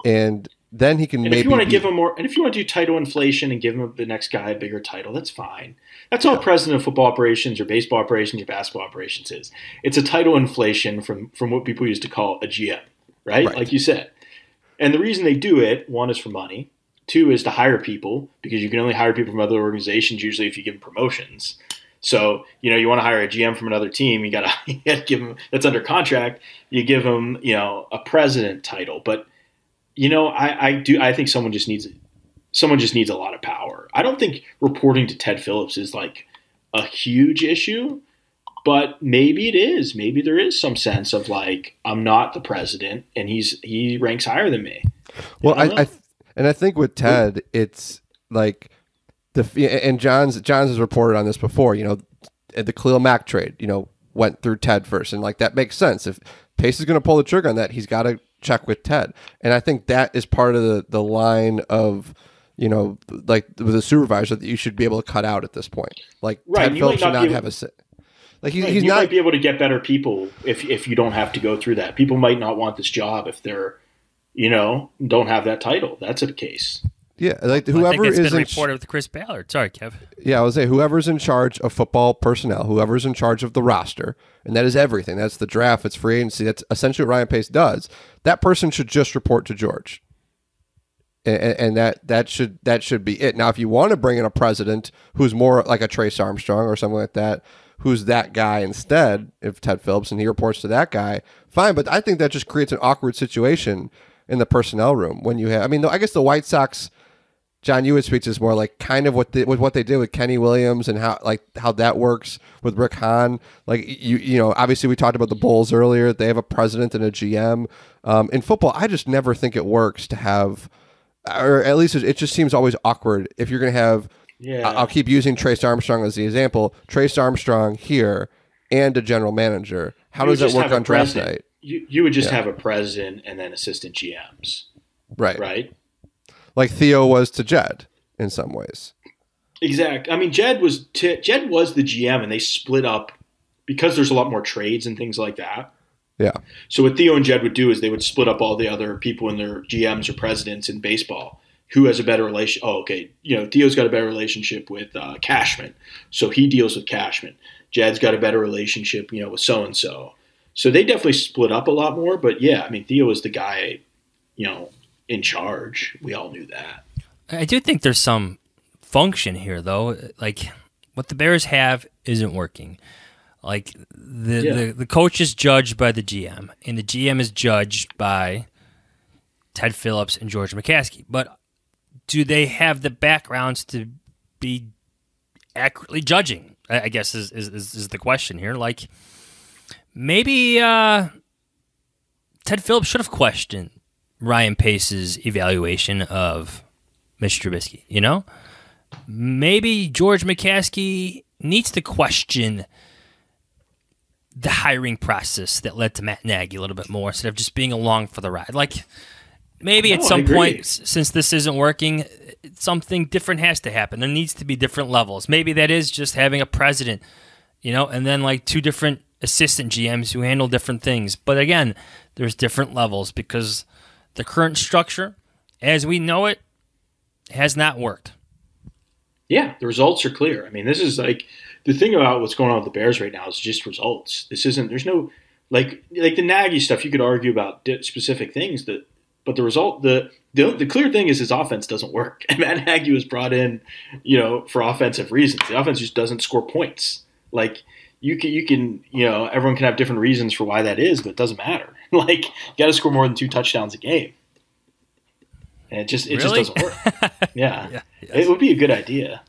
and then he can. And if you want to give him more, and if you want to do title inflation and give him the next guy a bigger title, that's fine. That's all president of football operations or baseball operations or basketball operations is. It's a title inflation from what people used to call a GM, right? Like you said. And the reason they do it, one is for money. Two is to hire people, because you can only hire people from other organizations usually if you give them promotions. So, you want to hire a GM from another team, you got to give them, that's under contract, you give them, a president title. But I think someone just needs a lot of power. I don't think reporting to Ted Phillips is a huge issue, but maybe it is. Maybe there is some sense of I'm not the president and he ranks higher than me. Well, I think with Ted, it's and Jahns has reported on this before. The Khalil Mack trade, went through Ted first, and that makes sense. If Pace is going to pull the trigger on that, he's got to check with Ted, and I think that is part of the line of with the supervisor that you should be able to cut out at this point. Ted Phillips should not have a say. He's you not might be able to get better people if you don't have to go through that. People might not want this job if they're don't have that title. That's a case. Yeah, whoever I think is been reported with Chris Ballard. Sorry, Kev. Yeah, I would say whoever's in charge of football personnel, whoever's in charge of the roster, and that is everything. That's the draft. It's free agency. That's essentially what Ryan Pace does. That person should just report to George, and that should be it. Now, if you want to bring in a president who's more like a Trace Armstrong or something like that, who's that guy instead, if Ted Phillips, and he reports to that guy, fine. But I think that just creates an awkward situation in the personnel room when you have. I guess the White Sox. John, you would speak to this more kind of what they did with Kenny Williams and how that works with Rick Hahn. Obviously we talked about the Bulls earlier. They have a president and a GM. In football, I just never think it works to have or at least it just seems always awkward if you're going to have. Yeah. I'll keep using Trace Armstrong as the example. Trace Armstrong here and a general manager. How does that work on draft night? You would just have a president and then assistant GMs. Right. Right. Like Theo was to Jed in some ways. Exactly. I mean, Jed was the GM, and they split up because there's a lot more trades and things like that. Yeah. So what Theo and Jed would do is they would split up all the other people in their GMs or presidents in baseball. Who has a better relation? Oh, okay. Theo's got a better relationship with Cashman, so he deals with Cashman. Jed's got a better relationship, with so and so. So they definitely split up a lot more. But yeah, I mean, Theo was the guy, in charge. We all knew that. I do think there's some function here, though. Like what the Bears have isn't working. Like the coach is judged by the GM, and the GM is judged by Ted Phillips and George McCaskey. But do they have the backgrounds to be accurately judging? I guess is the question here. Like maybe Ted Phillips should have questioned Ryan Pace's evaluation of Mr. Trubisky. Maybe George McCaskey needs to question the hiring process that led to Matt Nagy a little bit more instead of just being along for the ride. Like maybe at some point, since this isn't working, something different has to happen. There needs to be different levels. Maybe that is just having a president, and then like two different assistant GMs who handle different things. But again, there's different levels because the current structure, as we know it, has not worked. Yeah, the results are clear. I mean, this is like the thing about what's going on with the Bears right now is just results. There's no like the Nagy stuff. You could argue about specific things but the result, the clear thing is his offense doesn't work. And Matt Nagy was brought in, for offensive reasons. The offense just doesn't score points. Like you can, everyone can have different reasons for why that is, but it doesn't matter. Like you got to score more than 2 touchdowns a game, and it just doesn't work. Yeah, yes. It would be a good idea.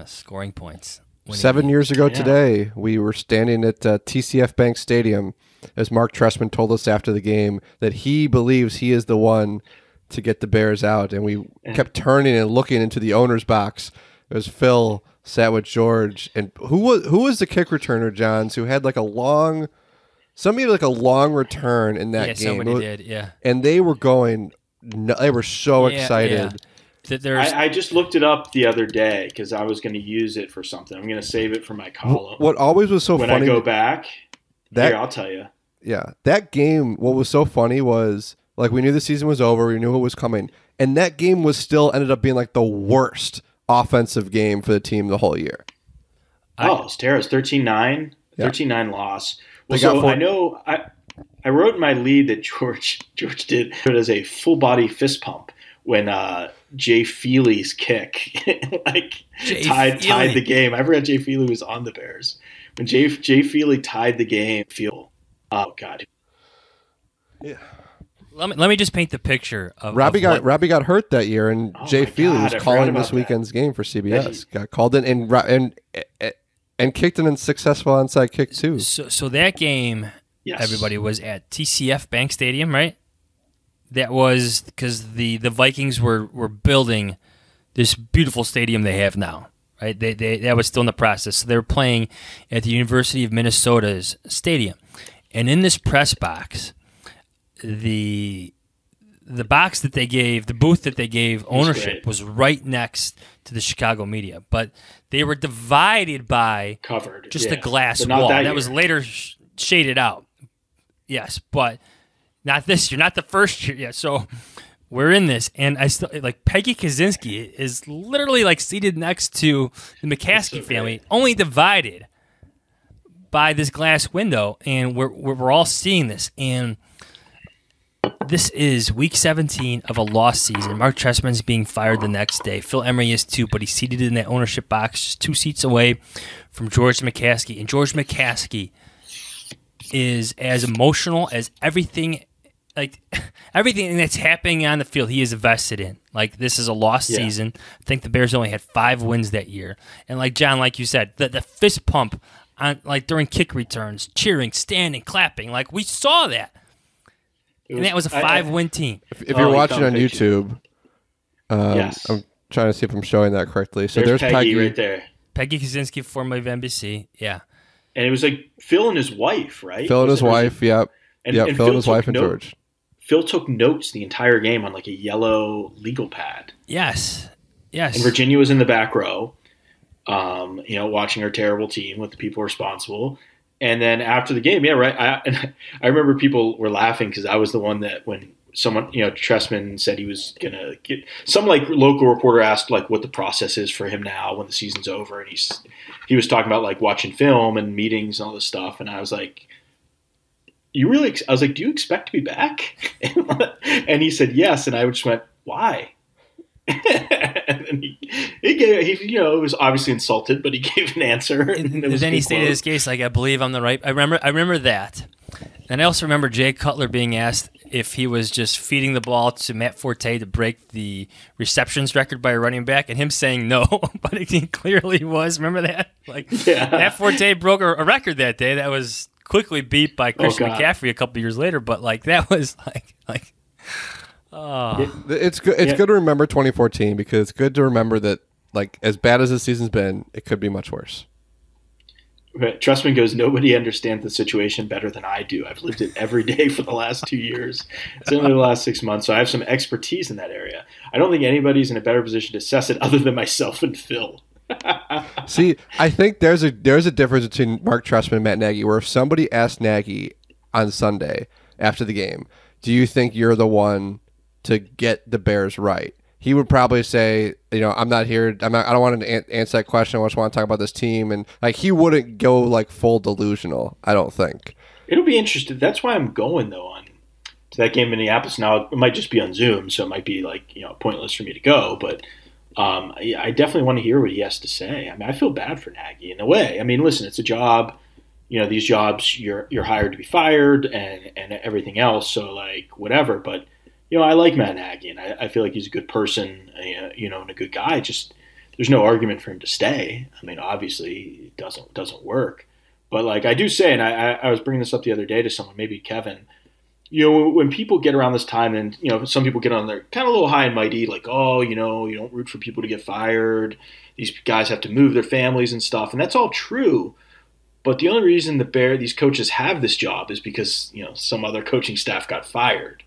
Scoring points. 7 years ago today, we were standing at TCF Bank Stadium as Mark Trestman told us after the game that he believes he is the one to get the Bears out. And we kept turning and looking into the owner's box. It was Phil sat with George. And who was the kick returner, Jahns, who had like a long return in that game? Somebody did, yeah. And they were they were so excited. Yeah. I just looked it up the other day because I was going to use it for something. I'm going to save it for my column. What always was so funny when I go back, I'll tell you. Yeah, that game, what was so funny was, like, we knew the season was over, we knew what was coming, and that game ended up being, like, the worst offensive game for the team the whole year. It's terrible. It's 13-9, 13-9 loss. Well, so I know, I wrote in my lead that George did it as a full-body fist pump when Jay Feely's kick tied the game. I forgot Jay Feely was on the Bears. When Jay Feely tied the game, oh God. Yeah. Let me just paint the picture of Robbie got hurt that year, and Jay Feely was calling this weekend's game for CBS. Got called in and kicked an unsuccessful onside kick too. So that game, everybody was at TCF Bank Stadium, right? That was because the Vikings were building this beautiful stadium they have now, right? That was still in the process. So they were playing at the University of Minnesota's stadium. And in this press box, the box that they gave, the booth that they gave ownership was right next to the Chicago media. But they were divided by just a glass wall. That was later shaded out. Yes, but not this year, not the first year. Yeah, so we're in this, and I still like Peggy Kaczynski is literally like seated next to the McCaskey family, only divided by this glass window, and we're all seeing this. And this is week 17 of a lost season. Mark Trestman's being fired the next day. Phil Emery is too, but he's seated in that ownership box, just 2 seats away from George McCaskey. And George McCaskey is as emotional as everything that's happening on the field, he is invested in. Like, this is a lost season. I think the Bears only had 5 wins that year. And like John, like you said, the fist pump on during kick returns, cheering, standing, clapping, like we saw that. And that was a 5-win team. If you're watching on YouTube, yes. I'm trying to see if I'm showing that correctly. So there's Peggy right there. Peggy Kaczynski, formerly of NBC. Yeah. And it was like Phil and his wife, right? Phil and his wife, yep. And Phil and his wife and George. Phil took notes the entire game on like a yellow legal pad. Yes. And Virginia was in the back row, watching her terrible team with the people responsible. And then after the game, I remember people were laughing because I was the one that when someone, Tressman said he was going to get some like local reporter asked like what the process is for him now when the season's over. And he was talking about like watching film and meetings and all this stuff. And I was like, do you expect to be back? And he said, yes. And I just went, why? And then he was obviously insulted, but he gave an answer. And then he stated his case like, I believe I'm the right. I remember that. And I also remember Jay Cutler being asked if he was just feeding the ball to Matt Forte to break the receptions record by a running back, and him saying no, but he clearly was. Remember that? Matt Forte broke a record that day that was quickly beat by Christian McCaffrey a couple years later, but that was like. It's good. It's good to remember 2014 because it's good to remember that, as bad as the season's been, it could be much worse. Right. Trustman goes, nobody understands the situation better than I do. I've lived it every day for the last 2 years. It's only the last 6 months, so I have some expertise in that area. I don't think anybody's in a better position to assess it other than myself and Phil. See, I think there's a difference between Mark Trestman and Matt Nagy, where if somebody asked Nagy on Sunday after the game, do you think you're the one to get the Bears right? He would probably say, I'm not here. I don't want to answer that question. I just want to talk about this team. And he wouldn't go full delusional, I don't think. It'll be interesting. That's why I'm going though to that game in Minneapolis. Now it might just be on Zoom, so it might be pointless for me to go. But I definitely want to hear what he has to say. I mean, I feel bad for Nagy in a way. I mean, listen, it's a job. These jobs you're hired to be fired and everything else. So whatever, but. I like Matt Nagy, and I feel like he's a good person, and a good guy. Just there's no argument for him to stay. I mean, obviously, it doesn't work. But I do say, and I was bringing this up the other day to someone, maybe Kevin. When people get around this time, and some people get on there kind of a little high and mighty, you don't root for people to get fired. These guys have to move their families and stuff, and that's all true. But the only reason these coaches have this job is because some other coaching staff got fired.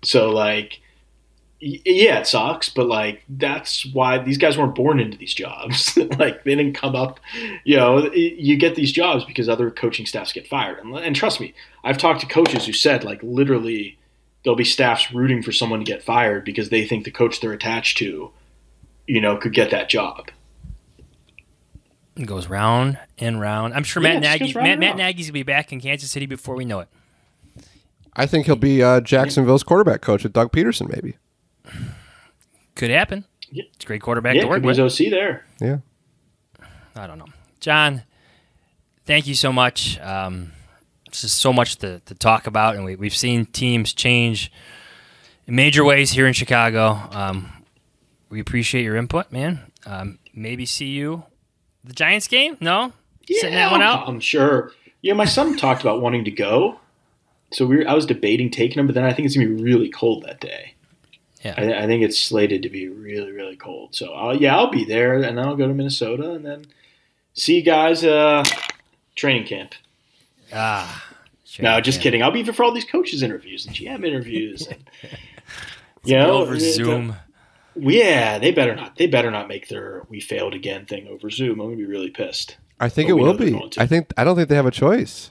So, yeah, it sucks, but, that's why these guys weren't born into these jobs. They didn't come up, you get these jobs because other coaching staffs get fired. And trust me, I've talked to coaches who said, literally there'll be staffs rooting for someone to get fired because they think the coach they're attached to, could get that job. It goes round and round. I'm sure Matt Nagy's going to be back in Kansas City before we know it. I think he'll be Jacksonville's quarterback coach with Doug Peterson, maybe. Could happen. Yeah. It's a great quarterback to work with. He's OC there. Yeah. I don't know. John, thank you so much. This is so much to talk about, and we've seen teams change in major ways here in Chicago. We appreciate your input, man. Maybe see you the Giants game? No? Yeah, Sitting that one out? I'm sure. Yeah, my son talked about wanting to go. So I was debating taking him, but then I think it's going to be really cold that day. Yeah, I think it's slated to be really, really cold. So, I'll be there, and then I'll go to Minnesota, and then see you guys training camp. No, just kidding. I'll be there for all these coaches' interviews and GM interviews. And, over Zoom. Yeah, they better not. They better not make their "we failed again" thing over Zoom. I'm going to be really pissed. I think it will be. I don't think they have a choice.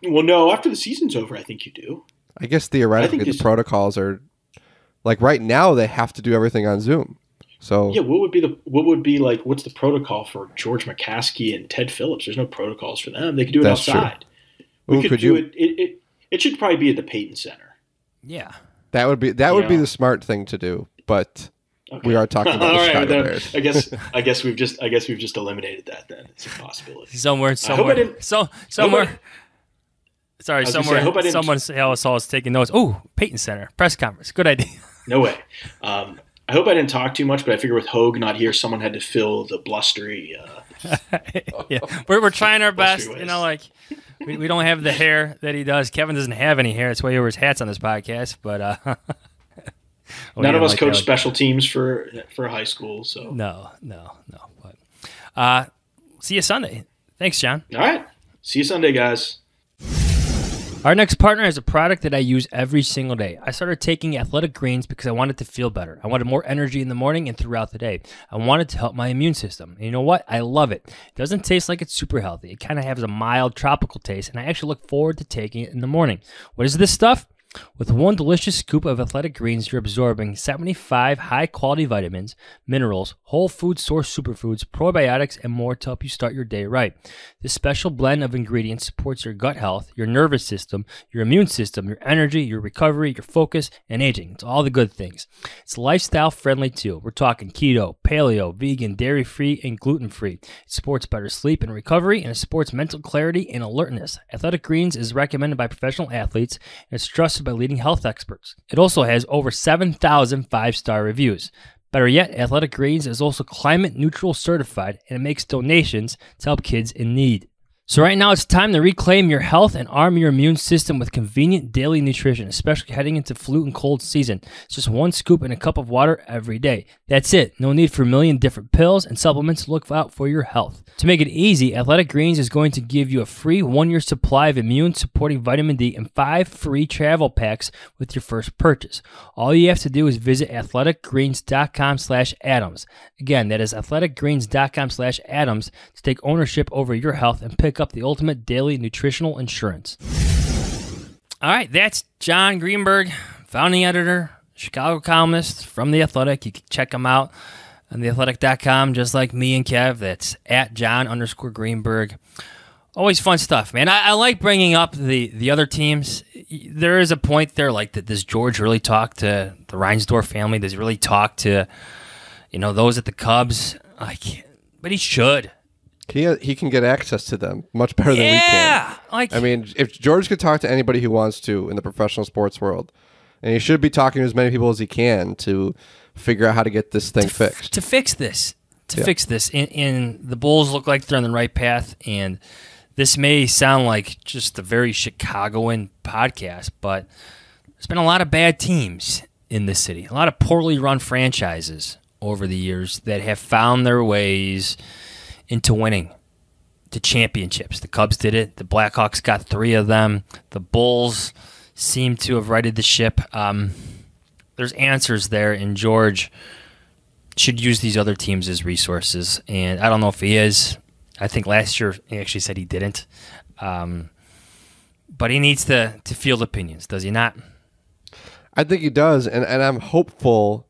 Well, no. After the season's over, I think you do. I guess theoretically, the protocols are right now. They have to do everything on Zoom. So yeah, what's the protocol for George McCaskey and Ted Phillips? There's no protocols for them. They could do it outside. True. We could do it. It should probably be at the Peyton Center. Yeah, that would be the smart thing to do. But we are talking about the Chicago Bears. I guess we've just eliminated that. Then it's a possibility. Somewhere. Sorry, someone saw us taking notes. Oh, Peyton Center press conference. Good idea. No way. I hope I didn't talk too much, but I figure with Hoge not here, someone had to fill the blustery. Yeah, we're trying our best. We don't have the hair that he does. Kevin doesn't have any hair. That's why he wears hats on this podcast. But none of us coach special teams for high school. So no. But see you Sunday. Thanks, John. All right. See you Sunday, guys. Our next partner has a product that I use every single day. I started taking Athletic Greens because I wanted to feel better. I wanted more energy in the morning and throughout the day. I wanted to help my immune system. And you know what? I love it. It doesn't taste like it's super healthy. It kind of has a mild tropical taste, and I actually look forward to taking it in the morning. What is this stuff? With one delicious scoop of Athletic Greens, you're absorbing 75 high-quality vitamins, minerals, whole food source superfoods, probiotics, and more to help you start your day right. This special blend of ingredients supports your gut health, your nervous system, your immune system, your energy, your recovery, your focus, and aging. It's all the good things. It's lifestyle-friendly, too. We're talking keto, paleo, vegan, dairy-free, and gluten-free. It supports better sleep and recovery, and it supports mental clarity and alertness. Athletic Greens is recommended by professional athletes, and it's trusted by leading health experts. It also has over 7,000 5-star reviews. Better yet, Athletic Greens is also climate neutral certified, and it makes donations to help kids in need. So right now it's time to reclaim your health and arm your immune system with convenient daily nutrition, especially heading into flu and cold season. It's just one scoop in a cup of water every day. That's it. No need for a million different pills and supplements to look out for your health. To make it easy, Athletic Greens is going to give you a free 1-year supply of immune-supporting vitamin D and 5 free travel packs with your first purchase. All you have to do is visit athleticgreens.com/Adams. Again, that is athleticgreens.com/Adams to take ownership over your health and pick up the ultimate daily nutritional insurance. All right, that's Jon Greenberg, founding editor, Chicago columnist from The Athletic. You can check him out on theathletic.com, just like me and Kev. That's at Jon_Greenberg. Always fun stuff, man. I like bringing up the other teams. There is a point there, like, that does George really talk to the Reinsdorf family? Does he really talk to, those at the Cubs? But he should. He can get access to them much better than we can. I mean, if George could talk to anybody he wants to in the professional sports world, and he should be talking to as many people as he can to figure out how to get this thing fixed. To fix this. And the Bulls look like they're on the right path, and this may sound like just a very Chicagoan podcast, but there's been a lot of bad teams in this city, a lot of poorly run franchises over the years that have found their ways into winning, to championships. The Cubs did it. The Blackhawks got 3 of them. The Bulls seem to have righted the ship. There's answers there, and George should use these other teams as resources. And I don't know if he is. I think last year he actually said he didn't. But he needs to field opinions, does he not? I think he does, and I'm hopeful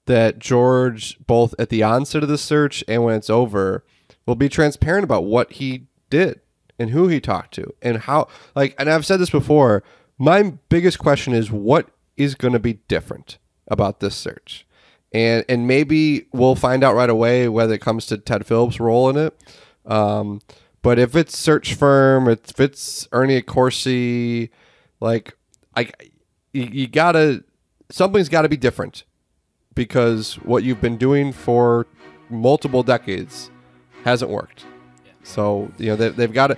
that George, both at the onset of the search and when it's over, will be transparent about what he did and who he talked to and how. And I've said this before, my biggest question is what is going to be different about this search? And maybe we'll find out right away whether it comes to Ted Phillips' role in it. But if it's search firm, if it's Ernie Accorsi, something's got to be different, because what you've been doing for multiple decades hasn't worked. So they've got to.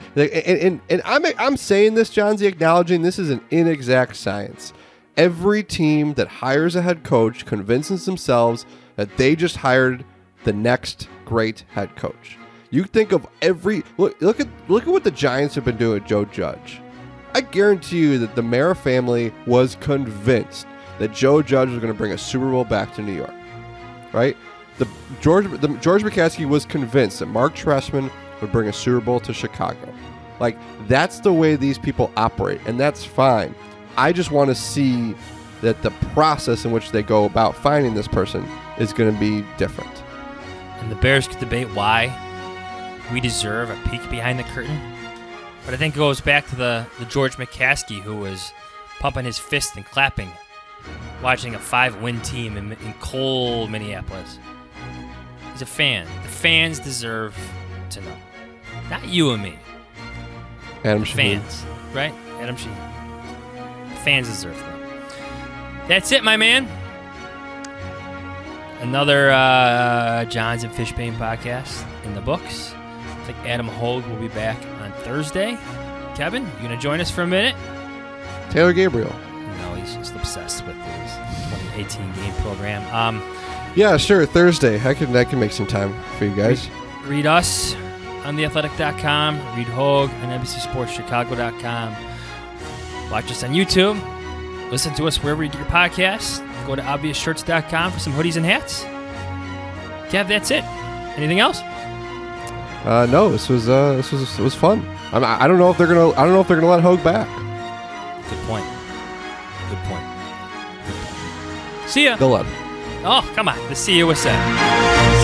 And I'm saying this, Johnsy, acknowledging this is an inexact science. Every team that hires a head coach convinces themselves that they just hired the next great head coach. You think of look at what the Giants have been doing with Joe Judge. I guarantee you that the Mara family was convinced that Joe Judge was going to bring a Super Bowl back to New York, right? George McCaskey was convinced that Mark Trestman would bring a Super Bowl to Chicago. That's the way these people operate, and that's fine. I just want to see that the process in which they go about finding this person is going to be different. And the Bears could debate why we deserve a peek behind the curtain, but I think it goes back to the George McCaskey who was pumping his fist and clapping watching a 5-win team in cold Minneapolis. He's a fan. The fans deserve to know. Not you and me. Adam Shaheen. Fans, right? Adam Shaheen. The fans deserve to know. That's it, my man. Another Jahns and Fishbane podcast in the books. I think Adam Hoge will be back on Thursday. Kevin, you going to join us for a minute? Taylor Gabriel. No, he's just obsessed with his 2018 game program. Yeah, sure. Thursday. I can make some time for you guys. Read us on theathletic.com. Read Hoge on NBCSportsChicago.com. Watch us on YouTube. Listen to us wherever you get your podcasts. Go to obviousshirts.com for some hoodies and hats. Kev, that's it. Anything else? No, this was fun. I don't know if they're gonna let Hoge back. Good point. See ya. They'll let him. Oh, come on. The see you was said.